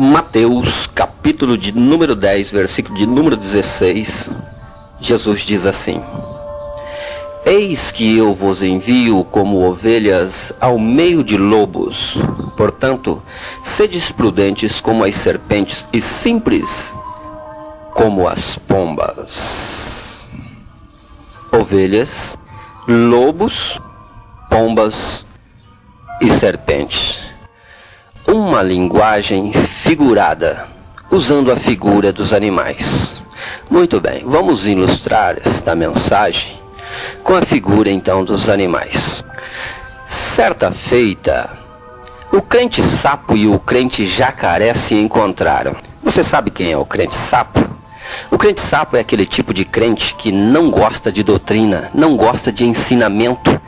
Mateus, capítulo de número 10, versículo de número 16, Jesus diz assim: Eis que eu vos envio como ovelhas ao meio de lobos. Portanto, sedes prudentes como as serpentes e simples como as pombas. Ovelhas, lobos, pombas e serpentes. Uma linguagem figurada, usando a figura dos animais. Muito bem, vamos ilustrar esta mensagem com a figura então dos animais. Certa feita, o crente sapo e o crente jacaré se encontraram. Você sabe quem é o crente sapo? O crente sapo é aquele tipo de crente que não gosta de doutrina, não gosta de ensinamento.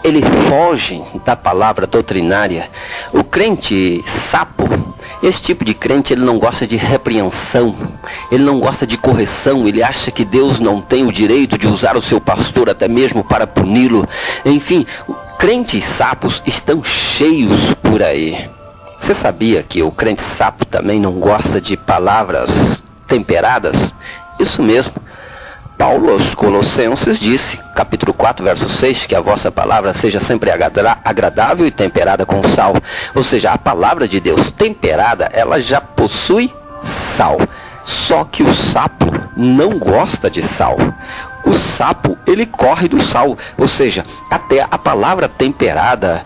Ele foge da palavra doutrinária. O crente sapo, esse tipo de crente, ele não gosta de repreensão, ele não gosta de correção, ele acha que Deus não tem o direito de usar o seu pastor até mesmo para puni-lo. Enfim, crentes sapos estão cheios por aí. Você sabia que o crente sapo também não gosta de palavras temperadas? Isso mesmo. Paulo aos Colossenses disse, capítulo 4, verso 6, que a vossa palavra seja sempre agradável e temperada com sal. Ou seja, a palavra de Deus temperada, ela já possui sal. Só que o sapo não gosta de sal. O sapo, ele corre do sal. Ou seja, até a palavra temperada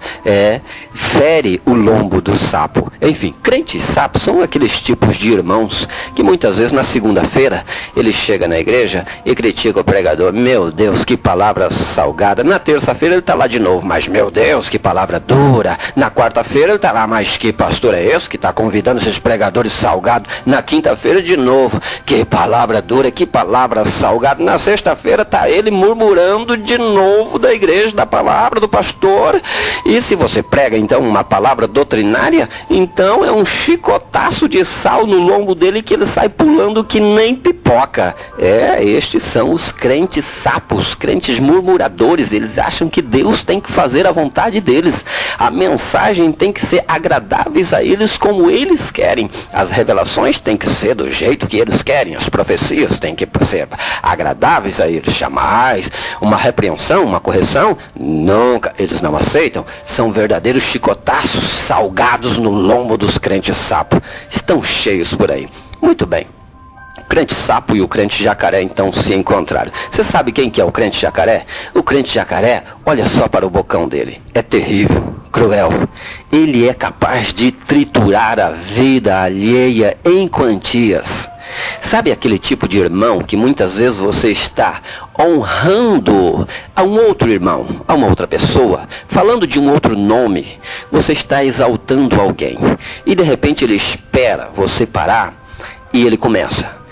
fere o lombo do sapo. Enfim, crentes sapos são aqueles tipos de irmãos que muitas vezes na segunda-feira ele chega na igreja e critica o pregador. Meu Deus, que palavra salgada. Na terça-feira ele está lá de novo. Mas meu Deus, que palavra dura. Na quarta-feira ele está lá. Mas que pastor é esse que está convidando esses pregadores salgados? Na quinta-feira de novo. Que palavra dura, que palavra salgada. Na sexta-feira está ele murmurando de novo da igreja, da palavra do pastor. E se você prega então uma palavra doutrinária, então é um chicotaço de sal no lombo dele que ele sai pulando que nem pipoca. Estes são os crentes sapos, crentes murmuradores. Eles acham que Deus tem que fazer a vontade deles. A mensagem tem que ser agradáveis a eles como eles querem. As revelações têm que ser do jeito que eles querem. As profecias têm que ser agradáveis a eles. Jamais uma repreensão, uma correção, nunca. Eles não aceitam. São verdadeiros chicotaços salgados no lombo dos crentes sapo. Estão cheios por aí. Muito bem. O crente sapo e o crente jacaré então se encontraram. Você sabe quem que é o crente jacaré? O crente jacaré, olha só para o bocão dele. É terrível, cruel. Ele é capaz de triturar a vida alheia em quantias. Sabe aquele tipo de irmão que muitas vezes você está honrando a um outro irmão, a uma outra pessoa, falando de um outro nome, você está exaltando alguém e de repente ele espera você parar e ele começa.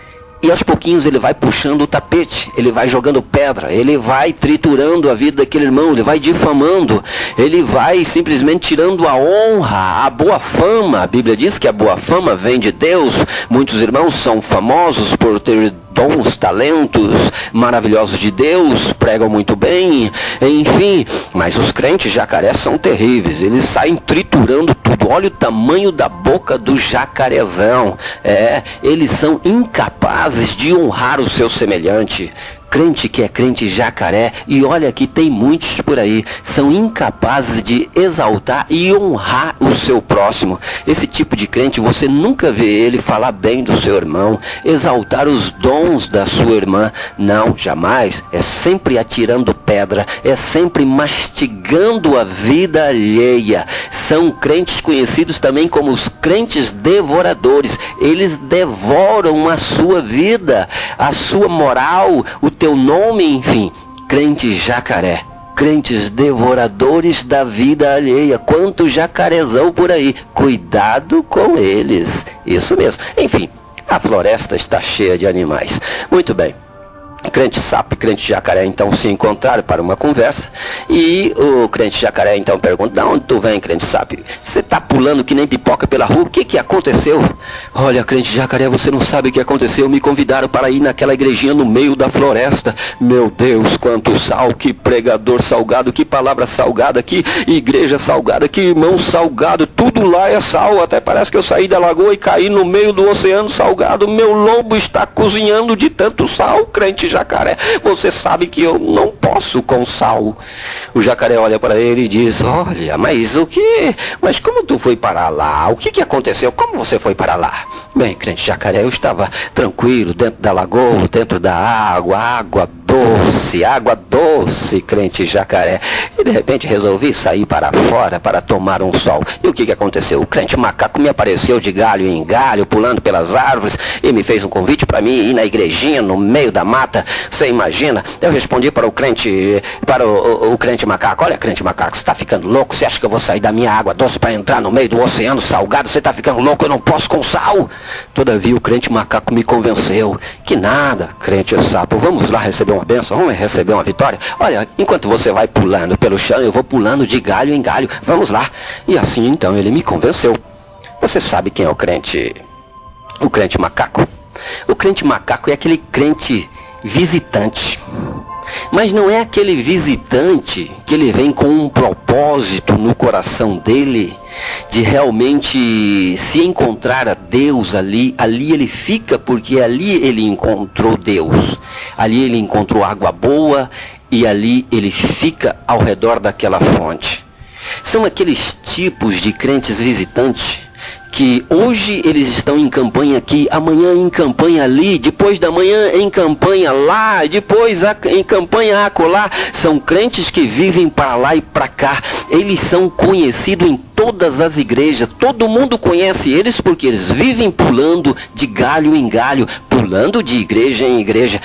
E aos pouquinhos ele vai puxando o tapete, ele vai jogando pedra, ele vai triturando a vida daquele irmão, ele vai difamando, ele vai simplesmente tirando a honra, a boa fama. A Bíblia diz que a boa fama vem de Deus. Muitos irmãos são famosos por ter dons, talentos maravilhosos de Deus, pregam muito bem, enfim. Mas os crentes jacaré são terríveis, eles saem triturando tudo. Olha o tamanho da boca do jacarezão. Eles são incapazes de honrar o seu semelhante. Crente que é crente jacaré, e olha que tem muitos por aí, são incapazes de exaltar e honrar o seu próximo. Esse tipo de crente, você nunca vê ele falar bem do seu irmão, exaltar os dons da sua irmã. Não, jamais. É sempre atirando pedra, é sempre mastigando a vida alheia. São crentes conhecidos também como os crentes devoradores. Eles devoram a sua vida, a sua moral, o teu nome, enfim. Crente jacaré, crentes devoradores da vida alheia. Quanto jacarezão por aí, cuidado com eles. Isso mesmo. Enfim, a floresta está cheia de animais. Muito bem. Crente sapo e crente jacaré então se encontraram para uma conversa. E o crente jacaré então pergunta: "Da onde tu vem, crente sapo? Você tá pulando que nem pipoca pela rua, o que aconteceu?" "Olha, crente jacaré, você não sabe o que aconteceu. Me convidaram para ir naquela igrejinha no meio da floresta. Meu Deus, quanto sal, que pregador salgado, que palavra salgada, que igreja salgada, que irmão salgado, tudo lá é sal. Até parece que eu saí da lagoa e caí no meio do oceano salgado. Meu lombo está cozinhando de tanto sal, crente jacaré. Você sabe que eu não posso com sal." O jacaré olha para ele e diz: "Olha, mas o que? Mas como tu foi para lá? O que aconteceu? Como você foi para lá?" "Bem, crente jacaré, eu estava tranquilo dentro da lagoa, dentro da água doce, crente jacaré. E de repente resolvi sair para fora para tomar um sol. E o que aconteceu? O crente macaco me apareceu de galho em galho, pulando pelas árvores, e me fez um convite para mim ir na igrejinha no meio da mata. Você imagina?" Eu respondi para o crente macaco: "Olha, crente macaco, você está ficando louco? Você acha que eu vou sair da minha água doce para entrar no meio do oceano salgado? Você está ficando louco? Eu não posso com sal." Todavia o crente macaco me convenceu. "Que nada, crente sapo, vamos lá receber uma bênção, vamos receber uma vitória. Olha, enquanto você vai pulando pelo chão, eu vou pulando de galho em galho, vamos lá." E assim então ele me convenceu. Você sabe quem é o crente macaco? O crente macaco é aquele crente visitante. Mas não é aquele visitante que ele vem com um propósito no coração dele de realmente se encontrar a Deus ali. Ali ele fica porque ali ele encontrou Deus. Ali ele encontrou água boa e ali ele fica ao redor daquela fonte. São aqueles tipos de crentes visitantes que hoje eles estão em campanha aqui, amanhã em campanha ali, depois da manhã em campanha lá, depois em campanha acolá. São crentes que vivem para lá e para cá. Eles são conhecidos em todas as igrejas. Todo mundo conhece eles porque eles vivem pulando de galho em galho, pulando de igreja em igreja.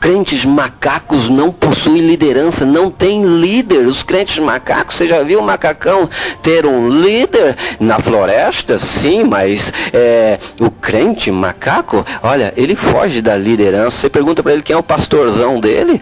Crentes macacos não possuem liderança, não tem líder. Os crentes macacos, você já viu o macacão ter um líder na floresta? Sim, mas o crente macaco, olha, ele foge da liderança. Você pergunta para ele quem é o pastorzão dele,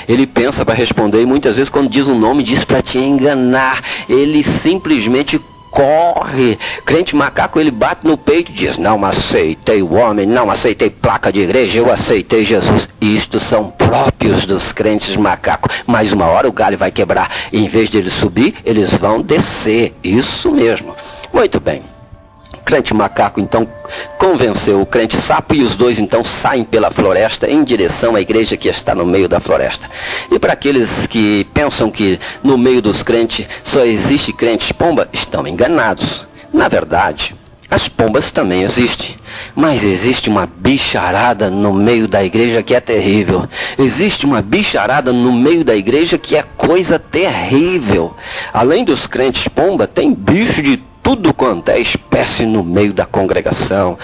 ele pensa para responder, e muitas vezes quando diz um nome, diz para te enganar. Ele simplesmente corre. Crente macaco, ele bate no peito e diz: "Não aceitei o homem, não aceitei placa de igreja, eu aceitei Jesus." Isto são próprios dos crentes macacos. Mas uma hora o galho vai quebrar, e em vez de eles subir, eles vão descer. Isso mesmo. Muito bem. O crente macaco então convenceu o crente sapo, e os dois então saem pela floresta em direção à igreja que está no meio da floresta. E para aqueles que pensam que no meio dos crentes só existe crentes pomba, estão enganados. Na verdade, as pombas também existem, mas existe uma bicharada no meio da igreja que é terrível. Existe uma bicharada no meio da igreja que é coisa terrível. Além dos crentes pomba, tem bicho de tudo quanto é espécie no meio da congregação.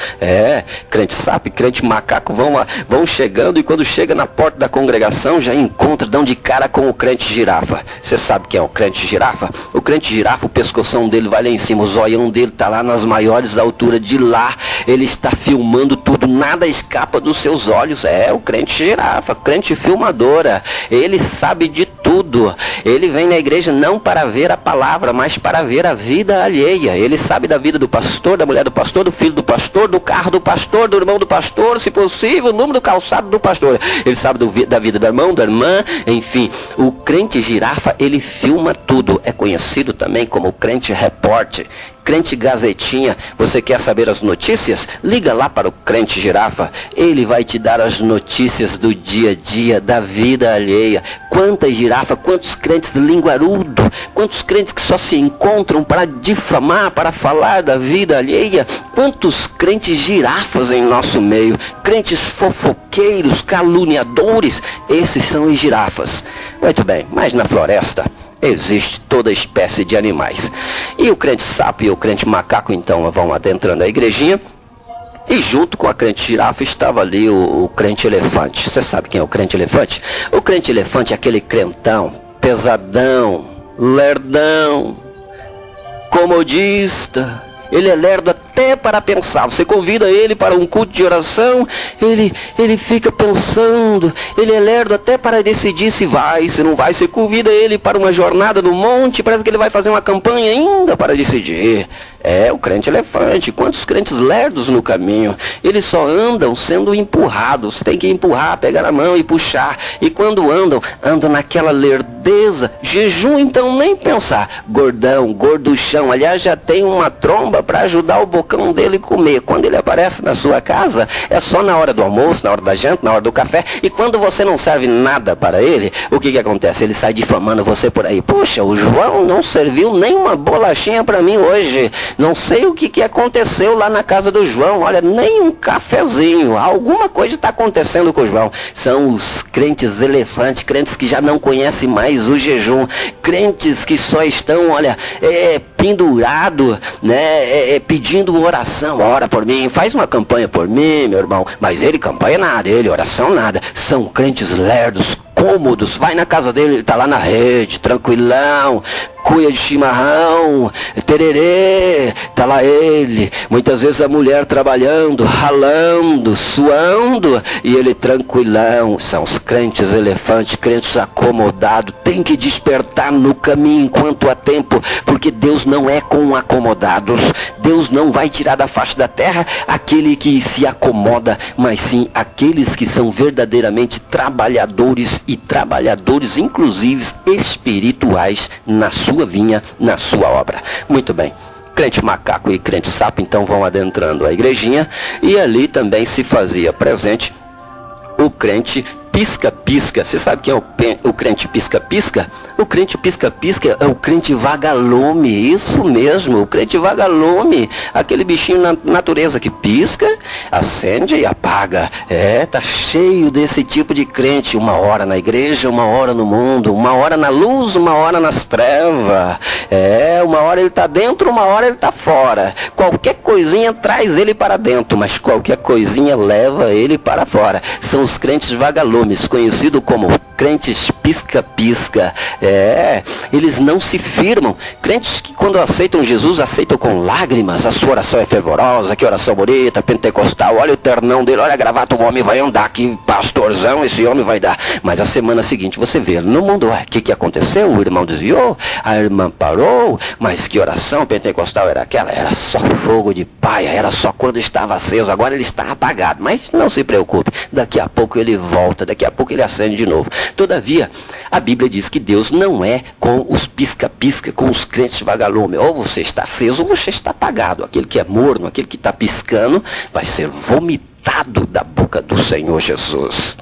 Crente sapo e crente macaco vão chegando, e quando chega na porta da congregação já encontra, dão de cara com o crente girafa. Você sabe quem é o crente girafa? O crente girafa, o pescoção dele vai lá em cima, o zoião dele está lá nas maiores alturas. De lá ele está filmando tudo, nada escapa dos seus olhos. É o crente girafa, crente filmadora. Ele sabe de tudo. Ele vem na igreja não para ver a palavra, mas para ver a vida alheia. Ele sabe da vida do pastor, da mulher do pastor, do filho do pastor, do carro do pastor, do irmão do pastor, se possível, o número do calçado do pastor. Ele sabe da vida do irmão, da irmã, enfim. O crente girafa, ele filma tudo. É conhecido também como crente repórter, crente gazetinha. Você quer saber as notícias? Liga lá para o crente girafa. Ele vai te dar as notícias do dia a dia, da vida alheia. Quantas girafas, quantos crentes linguarudo, quantos crentes que só se encontram para difamar, para falar da vida alheia. Quantos crentes girafas em nosso meio, crentes fofoqueiros, caluniadores. Esses são os girafas. Muito bem, mas na floresta existe toda espécie de animais. E o crente sapo e o crente macaco então vão adentrando a igrejinha. E junto com a crente girafa estava ali o crente elefante. Você sabe quem é o crente elefante? O crente elefante é aquele crentão, pesadão, lerdão, comodista. Ele é lerdo até para pensar. Você convida ele para um culto de oração, ele fica pensando, ele é lerdo até para decidir se vai, se não vai. Você convida ele para uma jornada no monte, parece que ele vai fazer uma campanha ainda para decidir. É, o crente elefante. Quantos crentes lerdos no caminho? Eles só andam sendo empurrados. Tem que empurrar, pegar a mão e puxar. E quando andam naquela lerdeza. Jejum, então, nem pensar. Gordão, gorduchão. Aliás, já tem uma tromba para ajudar o bocão dele comer. Quando ele aparece na sua casa, é só na hora do almoço, na hora da janta, na hora do café. E quando você não serve nada para ele, o que acontece? Ele sai difamando você por aí. Puxa, o João não serviu nem uma bolachinha para mim hoje. Não sei o que aconteceu lá na casa do João. Olha, nem um cafezinho. Alguma coisa está acontecendo com o João. São os crentes elefantes, crentes que já não conhecem mais o jejum. Crentes que só estão, olha, pendurado, né, pedindo oração. Ora por mim, faz uma campanha por mim, meu irmão. Mas ele campanha nada, ele oração nada. São crentes lerdos, cômodos. Vai na casa dele, ele está lá na rede, tranquilão, cuia de chimarrão, tererê, tá lá ele. Muitas vezes a mulher trabalhando, ralando, suando, e ele tranquilão. São os crentes elefantes, crentes acomodados. Tem que despertar no caminho enquanto há tempo, porque Deus não é com acomodados. Deus não vai tirar da face da terra aquele que se acomoda, mas sim aqueles que são verdadeiramente trabalhadores, e trabalhadores inclusive espirituais na sua vinha, na sua obra. Muito bem. Crente macaco e crente sapo então vão adentrando a igrejinha, e ali também se fazia presente o crente pisca-pisca. Você sabe quem é o crente pisca-pisca? O crente pisca-pisca é o crente vagalume. Isso mesmo, o crente vagalume. Aquele bichinho na natureza que pisca, acende e apaga. Tá cheio desse tipo de crente. Uma hora na igreja, uma hora no mundo. Uma hora na luz, uma hora nas trevas. Uma hora ele está dentro, uma hora ele está fora. Qualquer coisinha traz ele para dentro, mas qualquer coisinha leva ele para fora. São os crentes vagalumes, conhecido como crentes pisca-pisca. Eles não se firmam. Crentes que quando aceitam Jesus, aceitam com lágrimas. A sua oração é fervorosa, que oração bonita, pentecostal. Olha o ternão dele, olha a gravata, o homem vai andar, que pastorzão esse homem vai dar. Mas a semana seguinte você vê no mundo, o que aconteceu? O irmão desviou, a irmã parou, mas que oração pentecostal era aquela? Era só fogo de paia, era só quando estava aceso, agora ele está apagado. Mas não se preocupe, daqui a pouco ele volta, daqui a pouco ele acende de novo. Todavia, a Bíblia diz que Deus não é com os pisca-pisca, com os crentes vagalume. Ou você está aceso ou você está apagado. Aquele que é morno, aquele que está piscando, vai ser vomitado da boca do Senhor Jesus.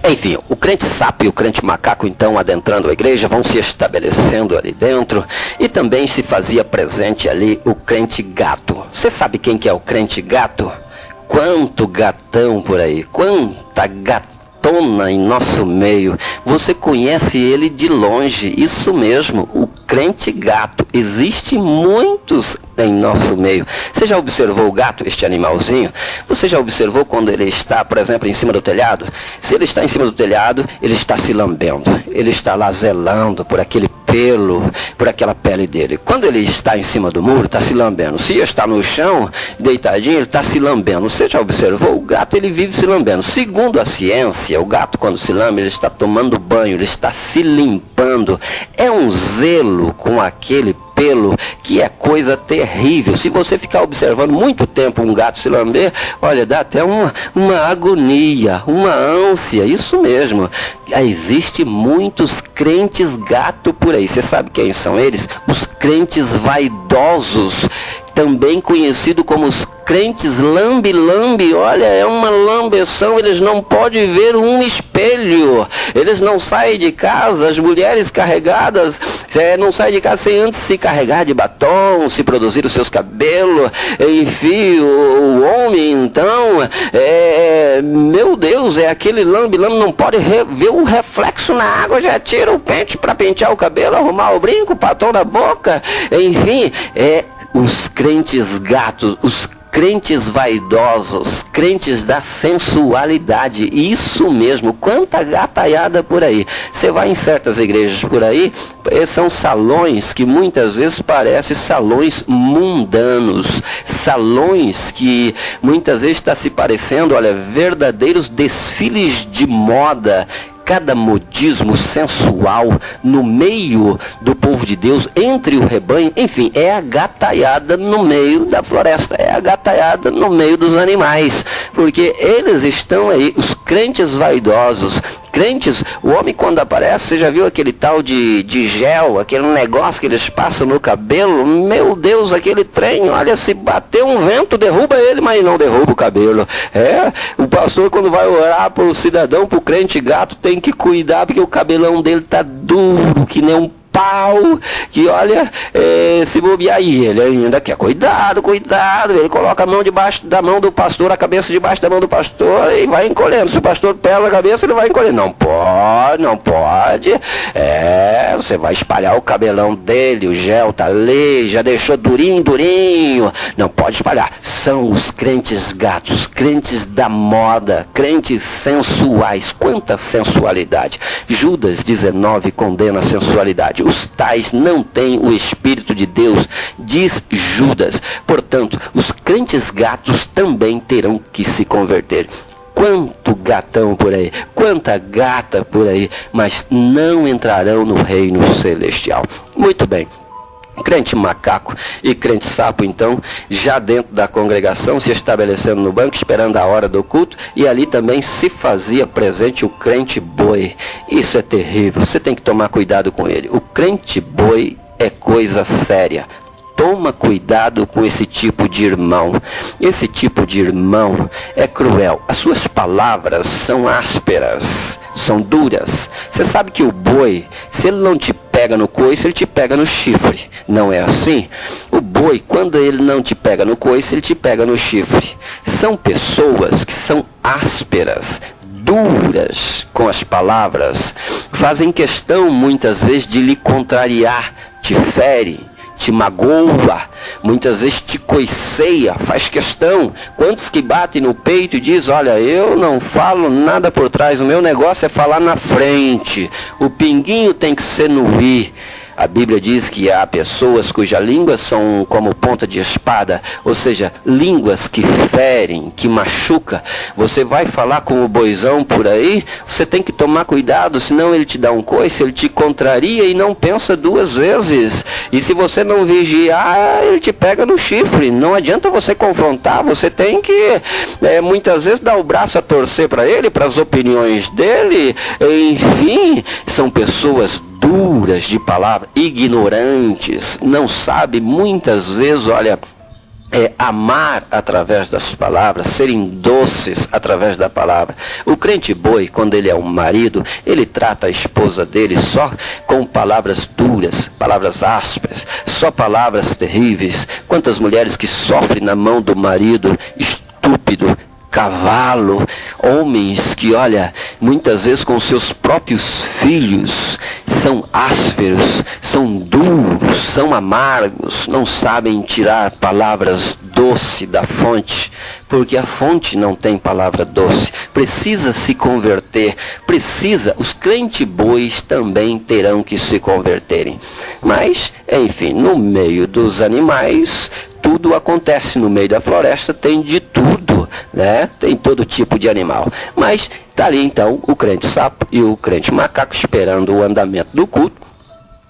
Enfim, o crente sapo e o crente macaco, então, adentrando a igreja, vão se estabelecendo ali dentro. E também se fazia presente ali o crente gato. Você sabe quem que é o crente gato? Quanto gatão por aí, quanta gatona em nosso meio. Você conhece ele de longe, isso mesmo, o crente gato. Existem muitos em nosso meio. Você já observou o gato, este animalzinho? Você já observou quando ele está, por exemplo, em cima do telhado? Se ele está em cima do telhado, ele está se lambendo. Ele está lá zelando por aquele pelo, por aquela pele dele. Quando ele está em cima do muro, está se lambendo. Se está no chão, deitadinho, ele está se lambendo. Você já observou? O gato, ele vive se lambendo. Segundo a ciência, o gato, quando se lambe, ele está tomando banho, ele está se limpando. É um zelo com aquele pelo que é coisa terrível. Se você ficar observando muito tempo um gato se lamber, olha, dá até uma agonia, uma ânsia, isso mesmo. Existem muitos crentes gato por aí. Você sabe quem são eles? Os crentes vaidosos, também conhecido como os crentes lambe-lambe. Olha, é uma lambeção, eles não podem ver um espelho, eles não saem de casa, as mulheres carregadas não saem de casa sem antes se carregar de batom, se produzir os seus cabelos, enfim, o homem então, meu Deus, é aquele lambe-lambe, não pode ver um reflexo na água, já tira o pente para pentear o cabelo, arrumar o brinco, o batom da boca, enfim, os crentes gatos, os crentes vaidosos, crentes da sensualidade. Isso mesmo, quanta gataiada por aí. Você vai em certas igrejas por aí, são salões que muitas vezes parecem salões mundanos, salões que muitas vezes está se parecendo, olha, verdadeiros desfiles de moda. Cada modismo sensual no meio do povo de Deus, entre o rebanho, enfim, é a gataiada no meio da floresta, é a gataiada no meio dos animais, porque eles estão aí, os crentes vaidosos, crentes, o homem quando aparece, você já viu aquele tal de gel, aquele negócio que eles passam no cabelo, meu Deus, aquele trem, olha, se bater um vento, derruba ele, mas não derruba o cabelo. O pastor quando vai orar para o cidadão, para o crente gato, tem que cuidar, porque o cabelão dele tá duro, que nem um pau, que olha, se bobear aí, ele ainda quer, cuidado, ele coloca a mão debaixo da mão do pastor, a cabeça debaixo da mão do pastor e vai encolhendo. Se o pastor pesa a cabeça, ele vai encolhendo. Não pode, você vai espalhar o cabelão dele, o gel tá ali, já deixou durinho, não pode espalhar. São os crentes gatos, crentes da moda, crentes sensuais. Quanta sensualidade. Judas 19 condena a sensualidade. Os tais não têm o Espírito de Deus, diz Judas. Portanto, os crentes gatos também terão que se converter. Quanto gatão por aí, quanta gata por aí, mas não entrarão no reino celestial. Muito bem. Crente macaco e crente sapo, então, já dentro da congregação, se estabelecendo no banco, esperando a hora do culto, e ali também se fazia presente o crente boi. Isso é terrível, você tem que tomar cuidado com ele. O crente boi é coisa séria. Toma cuidado com esse tipo de irmão. Esse tipo de irmão é cruel. As suas palavras são ásperas, são duras. Você sabe que o boi, se ele não te pega no coice, ele te pega no chifre. Não é assim? O boi, quando ele não te pega no coice, ele te pega no chifre. São pessoas que são ásperas, duras com as palavras, fazem questão muitas vezes de lhe contrariar, te fere, te magoa, muitas vezes te coiceia, faz questão. Quantos que batem no peito e diz, olha, eu não falo nada por trás, o meu negócio é falar na frente, o pinguinho tem que ser no i. A Bíblia diz que há pessoas cujas línguas são como ponta de espada, ou seja, línguas que ferem, que machucam. Você vai falar com o boizão por aí, você tem que tomar cuidado, senão ele te dá um coice, ele te contraria e não pensa duas vezes. E se você não vigiar, ele te pega no chifre. Não adianta você confrontar, você tem que muitas vezes dar o braço a torcer para ele, para as opiniões dele. Enfim, são pessoas duras de palavra, ignorantes, não sabe muitas vezes, olha, amar através das palavras, serem doces através da palavra. O crente boi, quando ele é um marido, ele trata a esposa dele só com palavras duras, palavras ásperas, só palavras terríveis. Quantas mulheres que sofrem na mão do marido estúpido, cavalo, homens que, olha, muitas vezes com seus próprios filhos são ásperos, são duros, são amargos, não sabem tirar palavras doces da fonte, porque a fonte não tem palavra doce. Precisa se converter, os crentes bois também terão que se converterem. Mas, enfim, no meio dos animais, tudo acontece. No meio da floresta tem de tudo, né? Tem todo tipo de animal. Mas está ali então o crente sapo e o crente macaco esperando o andamento do culto.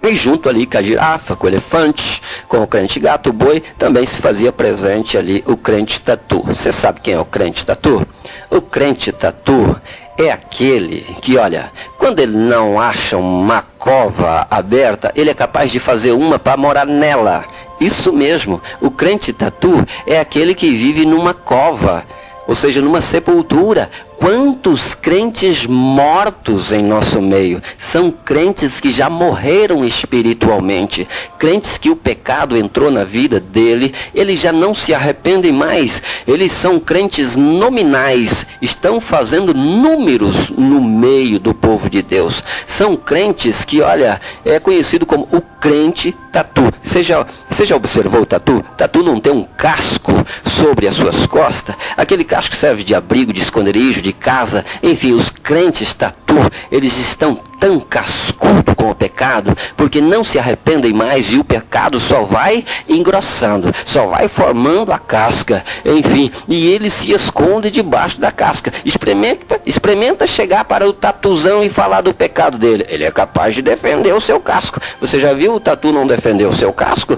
E junto ali com a girafa, com o elefante, com o crente gato, o boi, também se fazia presente ali o crente tatu. Você sabe quem é o crente tatu? O crente tatu é aquele que, olha, quando ele não acha uma cova aberta, ele é capaz de fazer uma para morar nela. Isso mesmo, o crente tatu é aquele que vive numa cova, ou seja, numa sepultura. Quantos crentes mortos em nosso meio? São crentes que já morreram espiritualmente. Crentes que o pecado entrou na vida dele, eles já não se arrependem mais. Eles são crentes nominais, estão fazendo números no meio do povo de Deus. São crentes que, olha, é conhecido como o crente tatu. Você já observou o tatu? Tatu não tem um casco sobre as suas costas. Aquele casco serve de abrigo, de esconderijo, de casa. Enfim, os crentes tatu, eles estão tão cascudo com o pecado, porque não se arrependem mais e o pecado só vai engrossando, só vai formando a casca, enfim, e ele se esconde debaixo da casca. Experimenta chegar para o tatuzão e falar do pecado dele. Ele é capaz de defender o seu casco. Você já viu o tatu não defender o seu casco?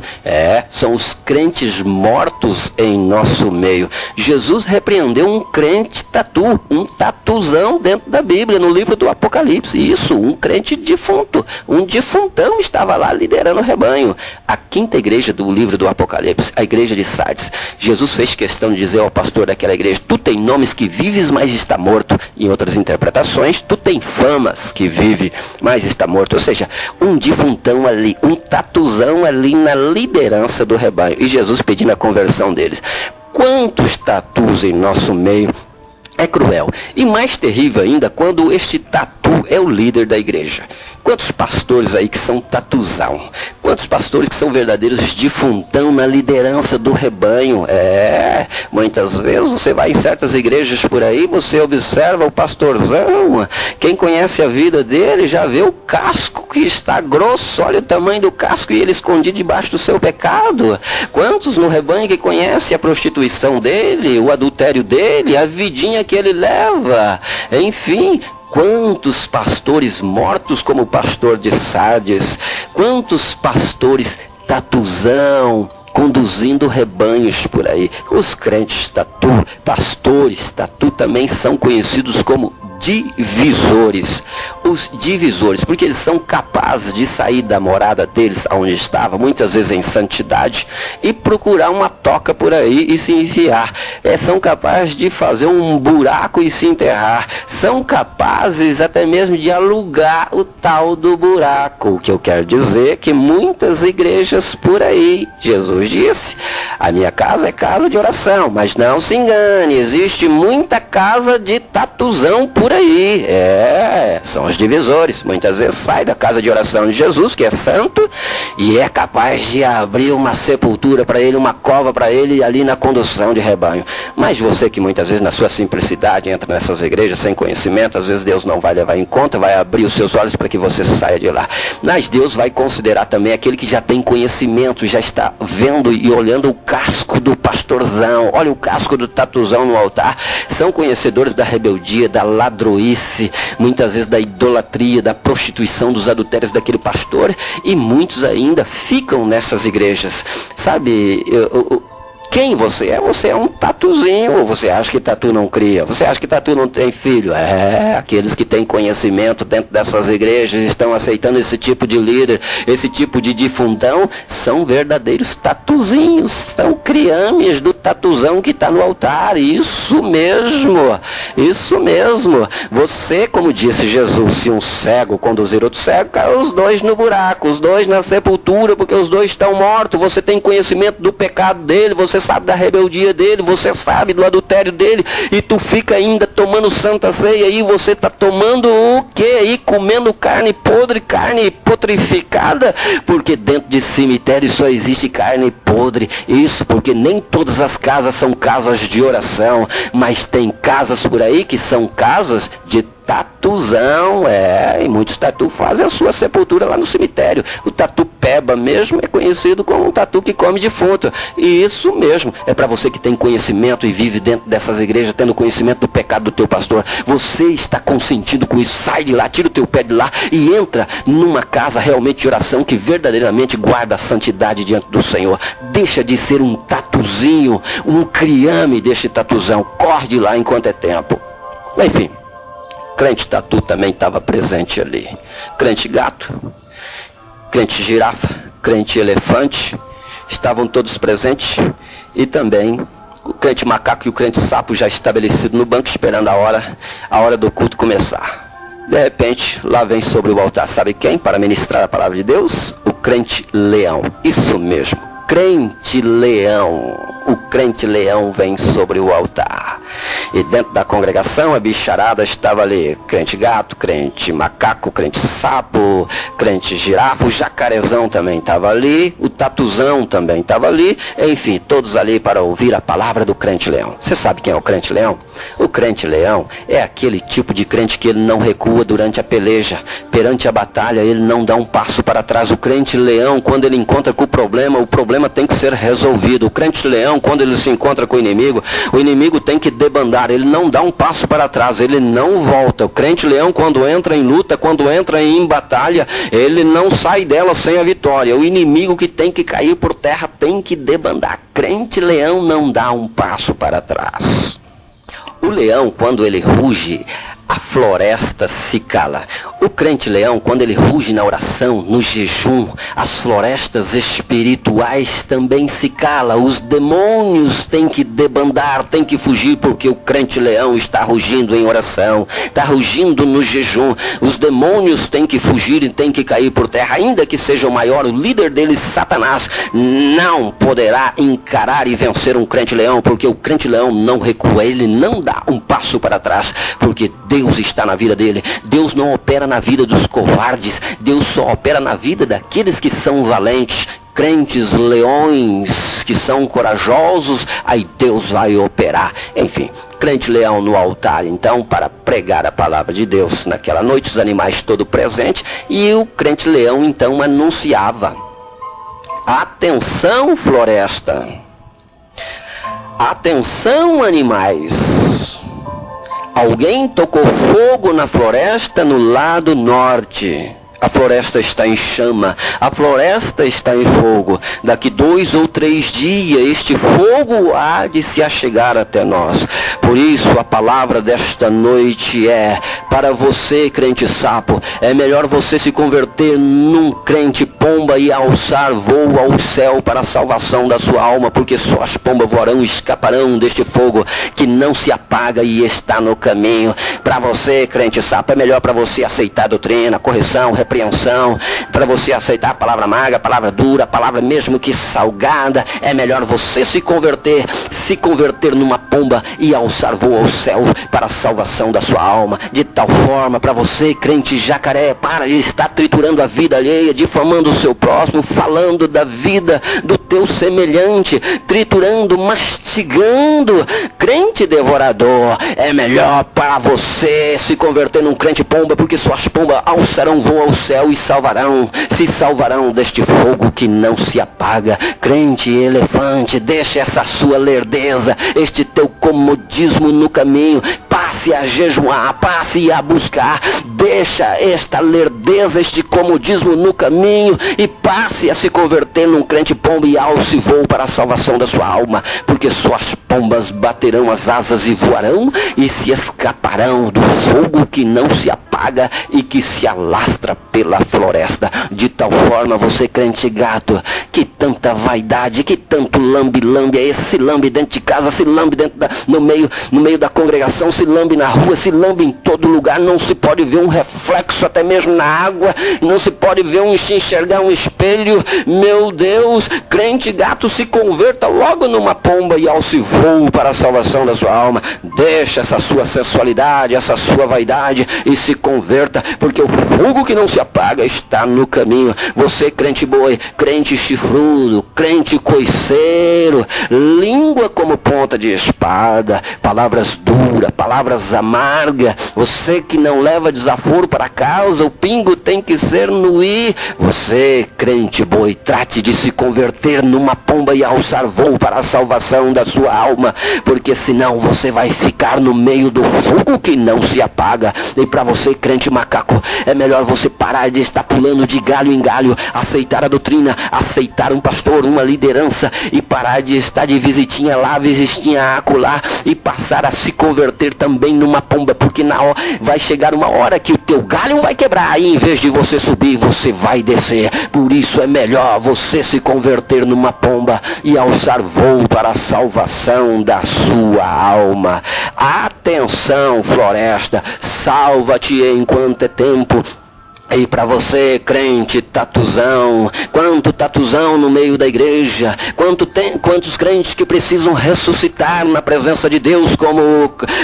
São os crentes mortos em nosso meio. Jesus repreendeu um crente tatu, um tatuzão dentro da Bíblia, no livro do Apocalipse. Isso, um crente defunto, um defuntão estava lá liderando o rebanho. A quinta igreja do livro do Apocalipse, a igreja de Sardes, Jesus fez questão de dizer ao pastor daquela igreja: tu tem nomes que vives, mas está morto. Em outras interpretações, tu tem famas que vive, mas está morto. Ou seja, um defuntão ali, um tatuzão ali na liderança do rebanho. E Jesus pedindo a conversão deles. Quantos tatus em nosso meio? É cruel. E mais terrível ainda quando este tatu é o líder da igreja. Quantos pastores aí que são tatuzão? Quantos pastores que são verdadeiros defuntão na liderança do rebanho? Muitas vezes você vai em certas igrejas por aí, você observa o pastorzão, quem conhece a vida dele já vê o casco que está grosso, olha o tamanho do casco e ele escondido debaixo do seu pecado. Quantos no rebanho que conhece a prostituição dele, o adultério dele, a vidinha que ele leva? Enfim, quantos pastores mortos como o pastor de Sardes, quantos pastores tatuzão, conduzindo rebanhos por aí. Os crentes tatu, pastores tatu também são conhecidos como divisores. Os divisores, porque eles são capazes de sair da morada deles, onde estava, muitas vezes em santidade, e procurar uma toca por aí e se enfiar. São capazes de fazer um buraco e se enterrar. São capazes até mesmo de alugar o tal do buraco. O que eu quero dizer é que muitas igrejas por aí, Jesus disse: a minha casa é casa de oração, mas não se engane, existe muita casa de tatuzão por aí. São os divisores. Muitas vezes sai da casa de oração de Jesus, que é santo, e é capaz de abrir uma sepultura para ele, uma cova para ele ali na condução de rebanho. Mas você que muitas vezes na sua simplicidade entra nessas igrejas sem conhecimento, às vezes Deus não vai levar em conta, vai abrir os seus olhos para que você saia de lá. Mas Deus vai considerar também aquele que já tem conhecimento, já está vendo e olhando o casco do pastorzão, olha o casco do tatuzão no altar. São conhecedores da rebeldia, da ladroice, muitas vezes da idolatria, da prostituição, dos adultérios daquele pastor, e muitos ainda ficam nessas igrejas. Sabe, quem você é? Você é um tatuzinho. Ou você acha que tatu não cria? Você acha que tatu não tem filho? Aqueles que têm conhecimento dentro dessas igrejas estão aceitando esse tipo de líder, esse tipo de difundão, são verdadeiros tatuzinhos, são criames do tatuzão que está no altar. Isso mesmo, isso mesmo. Você, como disse Jesus, se um cego conduzir outro cego, cai os dois no buraco, os dois na sepultura, porque os dois estão mortos. Você tem conhecimento do pecado dele, você sabe da rebeldia dele, você sabe do adultério dele, e tu fica ainda tomando santa ceia, e você está tomando o quê aí? Comendo carne podre, carne putrificada, porque dentro de cemitério só existe carne podre. Isso porque nem todas as casas são casas de oração, mas tem casas por aí que são casas de tatuzão, e muitos tatu fazem a sua sepultura lá no cemitério. O tatu peba mesmo é conhecido como um tatu que come defunto. E isso mesmo, é para você que tem conhecimento e vive dentro dessas igrejas, tendo conhecimento do pecado do teu pastor. Você está consentindo com isso, sai de lá, tira o teu pé de lá e entra numa casa realmente de oração que verdadeiramente guarda a santidade diante do Senhor. Deixa de ser um tatuzinho, um criame deste tatuzão. Corre de lá enquanto é tempo. Enfim, crente tatu também estava presente ali. Crente gato, crente girafa, crente elefante, estavam todos presentes. E também o crente macaco e o crente sapo já estabelecido no banco, esperando a hora do culto começar. De repente, lá vem sobre o altar, sabe quem? Para ministrar a palavra de Deus? O crente leão. Isso mesmo, crente leão. O crente leão vem sobre o altar. E dentro da congregação, a bicharada estava ali. Crente gato, crente macaco, crente sapo, crente girafa. O jacarezão também estava ali. O tatuzão também estava ali. Enfim, todos ali para ouvir a palavra do crente leão. Você sabe quem é o crente leão? O crente leão é aquele tipo de crente que ele não recua durante a peleja. Perante a batalha, ele não dá um passo para trás. O crente leão, quando ele encontra com o problema tem que ser resolvido. O crente leão, quando ele se encontra com o inimigo tem que debandar, ele não dá um passo para trás, ele não volta. O crente leão, quando entra em luta, quando entra em batalha, ele não sai dela sem a vitória. O inimigo que tem que cair por terra tem que debandar. Crente leão não dá um passo para trás. O leão, quando ele ruge, a floresta se cala. O crente leão, quando ele ruge na oração, no jejum, as florestas espirituais também se calam. Os demônios têm que debandar, têm que fugir, porque o crente leão está rugindo em oração, está rugindo no jejum. Os demônios têm que fugir e têm que cair por terra, ainda que seja o maior, o líder deles, Satanás, não poderá encarar e vencer um crente leão, porque o crente leão não recua, ele não dá um passo para trás, porque Deus está na vida dele. Deus não opera na vida dos covardes, Deus só opera na vida daqueles que são valentes. Crentes leões que são corajosos, aí Deus vai operar. Enfim, crente leão no altar, então, para pregar a palavra de Deus. Naquela noite, os animais todos presentes, e o crente leão, então, anunciava: atenção, floresta! Atenção, animais! Alguém tocou fogo na floresta no lado norte. A floresta está em chama, a floresta está em fogo. Daqui 2 ou 3 dias este fogo há de se achegar até nós. Por isso a palavra desta noite é: para você, crente sapo, é melhor você se converter num crente pomba e alçar voo ao céu para a salvação da sua alma, porque só as pombas voarão e escaparão deste fogo que não se apaga e está no caminho. Para você, crente sapo, é melhor para você aceitar a doutrina, a correção, repreensão, para você aceitar a palavra amarga, a palavra dura, a palavra mesmo que salgada. É melhor você se converter numa pomba e alçar voo ao céu para a salvação da sua alma. De tal forma, para você, crente jacaré, para de estar triturando a vida alheia, difamando o seu próximo, falando da vida do teu semelhante, triturando, mastigando. Crente devorador, é melhor para você se converter num crente pomba, porque suas pombas alçarão voo ao céu e se salvarão deste fogo que não se apaga. Crente elefante, deixa essa sua lerdeza, este teu comodismo no caminho. Passe a jejuar, passe a buscar. Deixa esta lerdeza, este comodismo no caminho e passe a se converter num crente pomba e alce voo para a salvação da sua alma, porque suas pombas baterão as asas e voarão e se escaparão do fogo que não se apaga e que se alastra pela floresta. De tal forma, você, crente gato, que tanta vaidade, que tanto lambe-lambe é esse? Se lambe dentro de casa, se lambe no meio da congregação, se lambe na rua, se lambe em todo lugar. Não se pode ver um reflexo até mesmo na água, não se pode ver enxergar um espelho. Meu Deus, crente gato, se converta logo numa pomba e alce voo para a salvação da sua alma. Deixa essa sua sensualidade, essa sua vaidade e se converta, porque o fogo que não se apaga está no caminho. Você, crente boi, crente chifrudo, crente coiceiro, língua como ponta de espada, palavras duras, palavras amargas. Você que não leva desaforo para a causa, o pingo tem que ser no i. Você, crente boi, trate de se converter numa pomba e alçar voo para a salvação da sua alma, porque senão você vai ficar no meio do fogo que não se apaga. E para você, crente macaco. É melhor você parar de estar pulando de galho em galho, aceitar a doutrina, aceitar um pastor, uma liderança, e parar de estar de visitinha lá, visitinha acolá, e passar a se converter também numa pomba, porque vai chegar uma hora que o teu galho vai quebrar, e em vez de você subir, você vai descer. Por isso é melhor você se converter numa pomba e alçar voo para a salvação da sua alma. Atenção, floresta, salva-te enquanto é tempo. E para você, crente tatuzão, quanto tatuzão no meio da igreja, quantos crentes que precisam ressuscitar na presença de Deus, como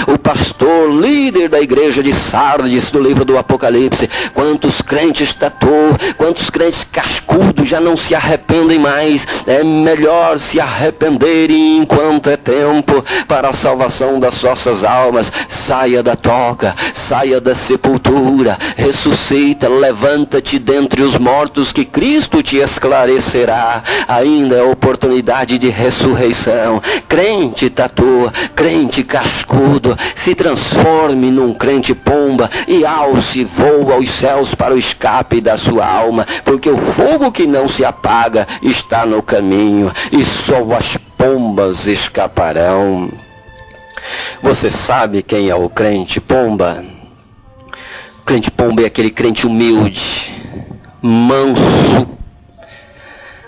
o pastor, líder da igreja de Sardes, do livro do Apocalipse. Quantos crentes tatu, quantos crentes cascudos já não se arrependem mais. É melhor se arrependerem enquanto é tempo, para a salvação das nossas almas. Saia da toca, saia da sepultura, ressuscita, levanta-te dentre os mortos, que Cristo te esclarecerá. Ainda é oportunidade de ressurreição. Crente tatu, crente cascudo, se transforme num crente pomba e alce voo aos céus para o escape da sua alma, porque o fogo que não se apaga está no caminho, e só as pombas escaparão. Você sabe quem é o crente pomba? O crente pomba é aquele crente humilde, manso.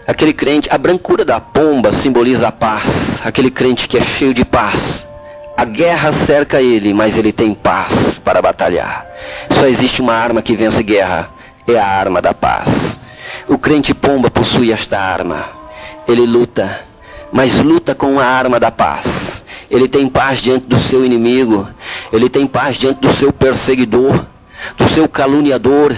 Aquele crente, a brancura da pomba simboliza a paz. Aquele crente que é cheio de paz. A guerra cerca ele, mas ele tem paz para batalhar. Só existe uma arma que vence guerra, é a arma da paz. O crente pomba possui esta arma. Ele luta, mas luta com a arma da paz. Ele tem paz diante do seu inimigo. Ele tem paz diante do seu perseguidor, do seu caluniador.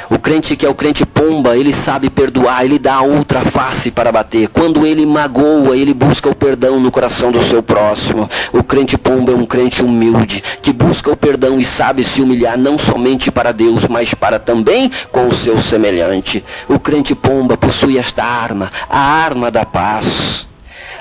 O crente que é o crente pomba, ele sabe perdoar, ele dá a outra face para bater. Quando ele magoa, ele busca o perdão no coração do seu próximo. O crente pomba é um crente humilde, que busca o perdão e sabe se humilhar não somente para Deus, mas para também com o seu semelhante. O crente pomba possui esta arma, a arma da paz.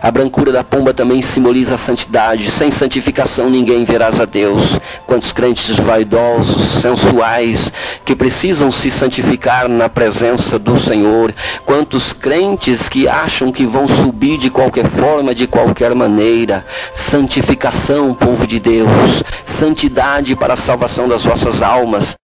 A brancura da pomba também simboliza a santidade. Sem santificação ninguém verás a Deus. Quantos crentes vaidosos, sensuais, que precisam se santificar na presença do Senhor. Quantos crentes que acham que vão subir de qualquer forma, de qualquer maneira. Santificação, povo de Deus. Santidade para a salvação das vossas almas.